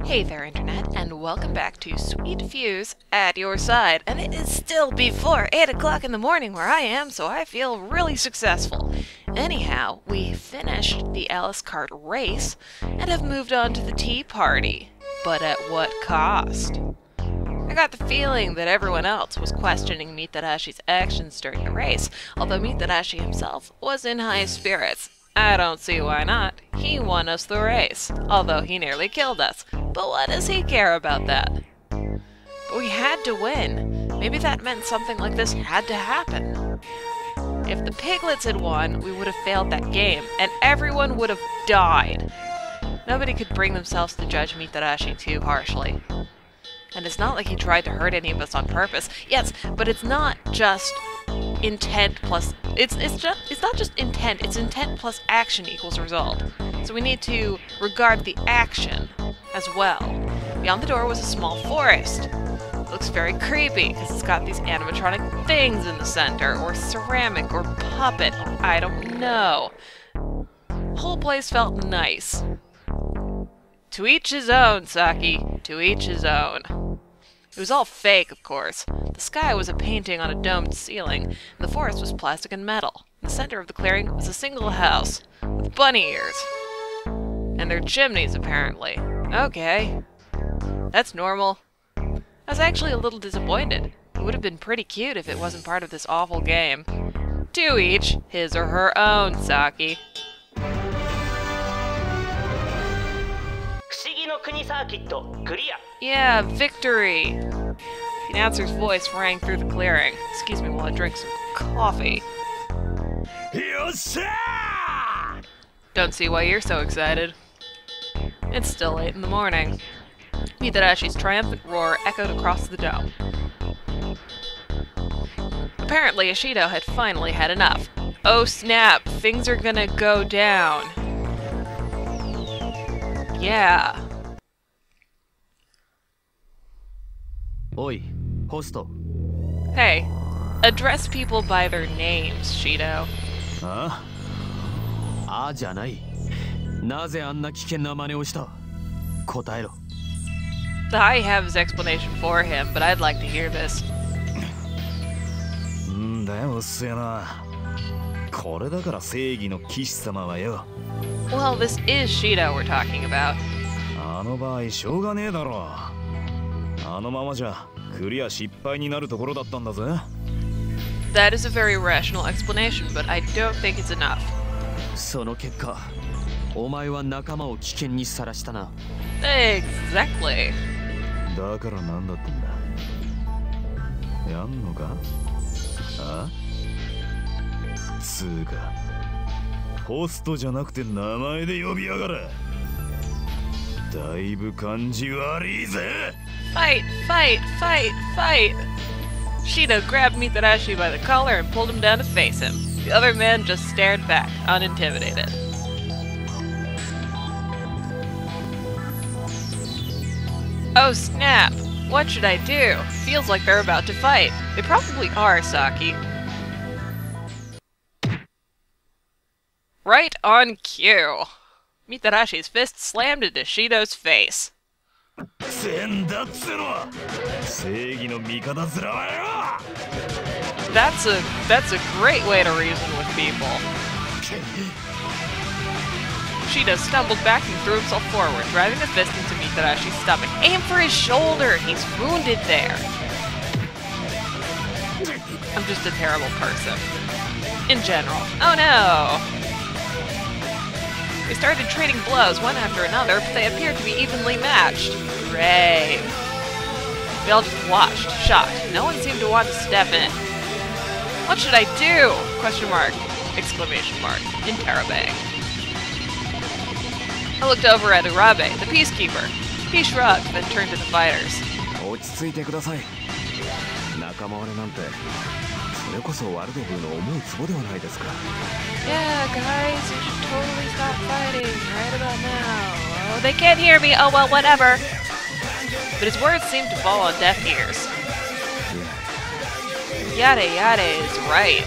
Hey there, Internet, and welcome back to Sweet Fuse at your side. And it is still before 8 o'clock in the morning where I am, so I feel really successful. Anyhow, we finished the Alice Cart race and have moved on to the tea party. But at what cost? I got the feeling that everyone else was questioning Mitarashi's actions during the race, although Mitarashi himself was in high spirits. I don't see why not. He won us the race, although he nearly killed us. But what does he care about that? But we had to win. Maybe that meant something like this had to happen. If the piglets had won, we would have failed that game, and everyone would have died. Nobody could bring themselves to judge Mitarashi too harshly. And it's not like he tried to hurt any of us on purpose. Yes, but it's not just intent plus... It's not just intent, it's intent plus action equals result. So we need to regard the action as well. Beyond the door was a small forest. It looks very creepy because it's got these animatronic things in the center, or ceramic, or puppet, I don't know. The whole place felt nice. To each his own, Saki. To each his own. It was all fake, of course. The sky was a painting on a domed ceiling, and the forest was plastic and metal. In the center of the clearing was a single house, with bunny ears. And their chimneys, apparently. Okay. That's normal. I was actually a little disappointed. It would have been pretty cute if it wasn't part of this awful game. To each his or her own, Saki. Yeah, victory! The announcer's voice rang through the clearing. Excuse me while I drink some coffee. Don't see why you're so excited. It's still 8 in the morning. Mitarashi's triumphant roar echoed across the dome. Apparently, Shidou had finally had enough. Oh snap, things are gonna go down. Yeah. Oi, hosto. Hey, address people by their names, Shidou. Huh? あじゃない。なぜあんな危険な真似をした？答えろ。I have his explanation for him, but I'd like to hear this. んだよ、うっせえな。これだから正義の騎士様はよ。Well, this is Shidou we're talking about. あの場合しょうがねえだろ。あのままじゃクリア失敗になるところだったんだぜ。That is a very rational explanation, but I don't think it's enough. その結果、お前は仲間を危険にさらしたな。Exactly. だからなんだってんだ。やんのか？あ？つーか、ホストじゃなくて名前で呼びやがれ。だいぶ感じ悪いぜ。Fight, fight, fight, fight! Shidou grabbed Mitarashi by the collar and pulled him down to face him. The other man just stared back, unintimidated. Oh snap! What should I do? Feels like they're about to fight. They probably are, Saki. Right on cue! Mitarashi's fist slammed into Shidou's face. That's a great way to reason with people. Shidou stumbled back and threw himself forward, driving the fist into Mitarashi's stomach. Aim for his shoulder! He's wounded there! I'm just a terrible person. In general. Oh no! They started trading blows one after another, but they appeared to be evenly matched. Great. We all just watched, shocked. No one seemed to want to step in. What should I do? Question mark. Exclamation mark. Interrobang. I looked over at Urabe, the peacekeeper. He shrugged, then turned to the fighters. Yeah, guys, you should totally stop fighting right about now. Oh, they can't hear me. Oh, well, whatever. But his words seemed to fall on deaf ears. Yada yada is right.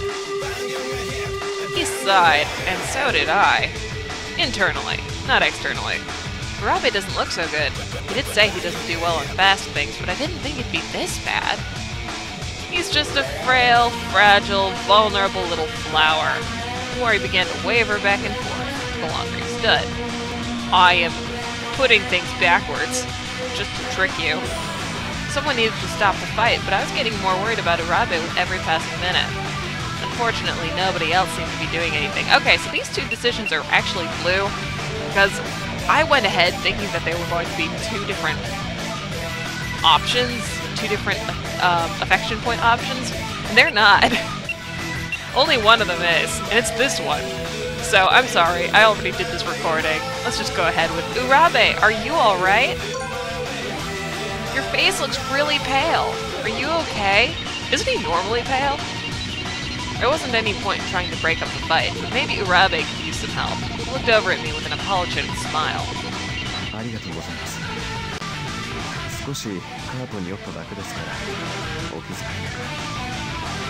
He sighed, and so did I. Internally, not externally. Urabe doesn't look so good. He did say he doesn't do well on fast things, but I didn't think it'd be this bad. He's just a frail, fragile, vulnerable little flower. Where he began to waver back and forth the longer he stood. I am putting things backwards, just to trick you. Someone needed to stop the fight, but I was getting more worried about Urabe with every passing minute. Unfortunately, nobody else seemed to be doing anything. Okay, so these two decisions are actually blue, because I went ahead thinking that they were going to be two different options, two different affection point options, and they're not. Only one of them is, and it's this one. So, I'm sorry, I already did this recording. Let's just go ahead with Urabe. Are you alright? Your face looks really pale. Are you okay? Isn't he normally pale? There wasn't any point in trying to break up the fight, but maybe Urabe could use some help. He looked over at me with an apologetic smile.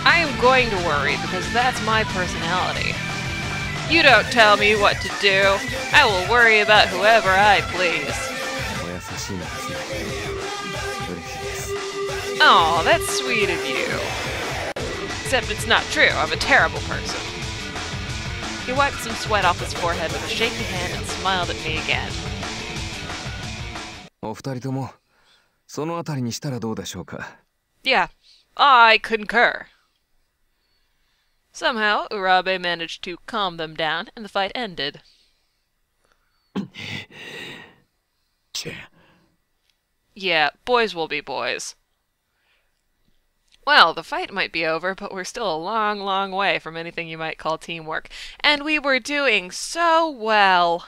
I am going to worry because that's my personality. You don't tell me what to do. I will worry about whoever I please. Aw, that's sweet of you. Except it's not true. I'm a terrible person. He wiped some sweat off his forehead with a shaky hand and smiled at me again. Yeah, I concur. Somehow, Urabe managed to calm them down, and the fight ended. Yeah, boys will be boys. Well, the fight might be over, but we're still a long, long way from anything you might call teamwork. And we were doing so well.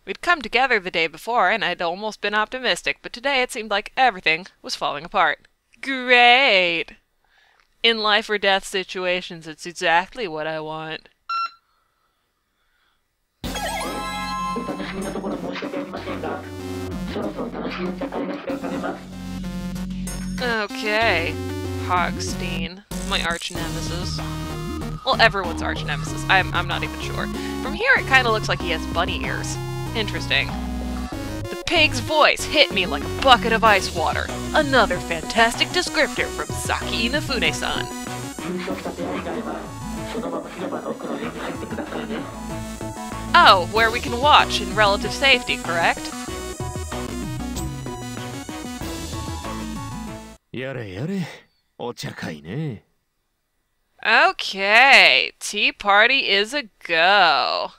We'd come together the day before, and I'd almost been optimistic, but today it seemed like everything was falling apart. Great! In life or death situations, it's exactly what I want. Okay, Hogstein, my arch nemesis. Well, everyone's arch nemesis. I'm not even sure. From here, it kind of looks like he has bunny ears. Interesting. The pig's voice hit me like a bucket of ice water. Another fantastic descriptor from Saki Inafune-san. Oh, where we can watch in relative safety, correct? Okay, tea party is a go.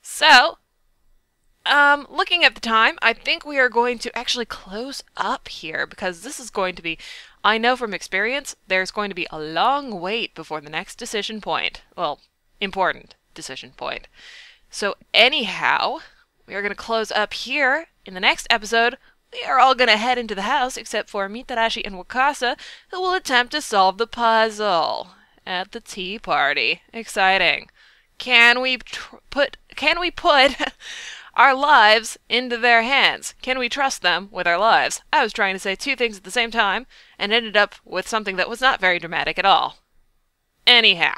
So, looking at the time, I think we are going to actually close up here, because this is going to be, I know from experience, there's going to be a long wait before the next decision point. Well, important decision point. So anyhow, we are going to close up here. In the next episode, we are all going to head into the house, except for Mitarashi and Wakasa, who will attempt to solve the puzzle at the tea party. Exciting. Can we put our lives into their hands? Can we trust them with our lives? I was trying to say two things at the same time, and ended up with something that was not very dramatic at all. Anyhow.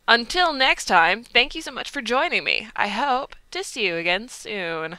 Until next time, thank you so much for joining me. I hope to see you again soon.